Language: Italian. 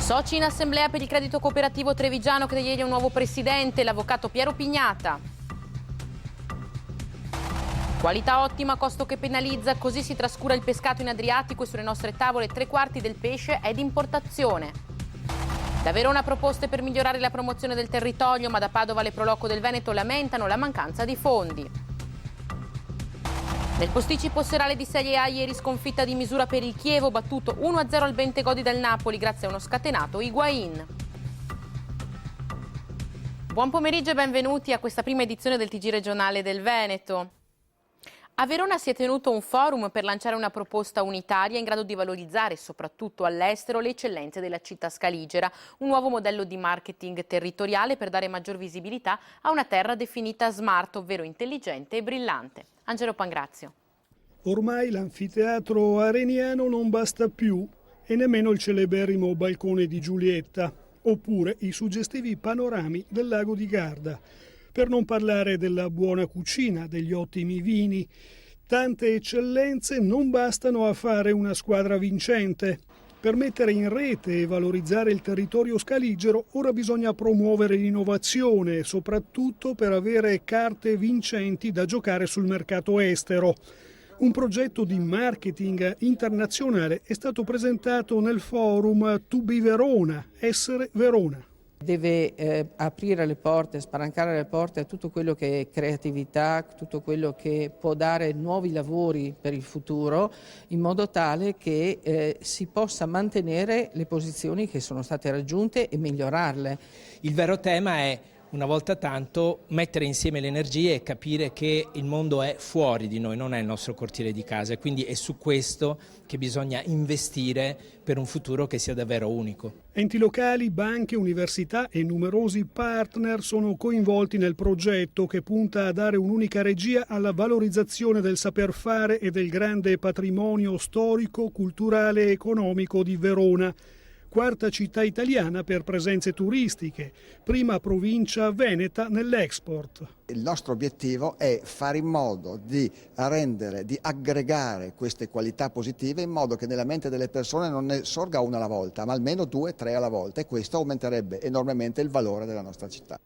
Soci in assemblea per il credito cooperativo trevigiano che da ieri ha un nuovo presidente, l'avvocato Piero Pignata. Qualità ottima, costo che penalizza, così si trascura il pescato in Adriatico e sulle nostre tavole 3/4 del pesce è di importazione. Da Verona proposte per migliorare la promozione del territorio, ma da Padova le Proloco del Veneto lamentano la mancanza di fondi. Nel posticipo serale di Serie A ieri sconfitta di misura per il Chievo, battuto 1-0 al Bentegodi dal Napoli grazie a uno scatenato Higuain. Buon pomeriggio e benvenuti a questa prima edizione del TG regionale del Veneto. A Verona si è tenuto un forum per lanciare una proposta unitaria in grado di valorizzare soprattutto all'estero le eccellenze della città scaligera, un nuovo modello di marketing territoriale per dare maggior visibilità a una terra definita smart, ovvero intelligente e brillante. Angelo Pangrazio. Ormai l'anfiteatro areniano non basta più e nemmeno il celeberrimo balcone di Giulietta, oppure i suggestivi panorami del lago di Garda. Per non parlare della buona cucina, degli ottimi vini. Tante eccellenze non bastano a fare una squadra vincente. Per mettere in rete e valorizzare il territorio scaligero ora bisogna promuovere l'innovazione, soprattutto per avere carte vincenti da giocare sul mercato estero. Un progetto di marketing internazionale è stato presentato nel forum To Be Verona, essere Verona. Deve aprire le porte, spalancare le porte a tutto quello che è creatività, tutto quello che può dare nuovi lavori per il futuro, in modo tale che si possa mantenere le posizioni che sono state raggiunte e migliorarle. Il vero tema è, una volta tanto, mettere insieme le energie e capire che il mondo è fuori di noi, non è il nostro cortile di casa, e quindi è su questo che bisogna investire per un futuro che sia davvero unico. Enti locali, banche, università e numerosi partner sono coinvolti nel progetto che punta a dare un'unica regia alla valorizzazione del saper fare e del grande patrimonio storico, culturale e economico di Verona. Quarta città italiana per presenze turistiche, prima provincia veneta nell'export. Il nostro obiettivo è fare in modo di aggregare queste qualità positive in modo che nella mente delle persone non ne sorga una alla volta, ma almeno 2 o 3 alla volta, e questo aumenterebbe enormemente il valore della nostra città.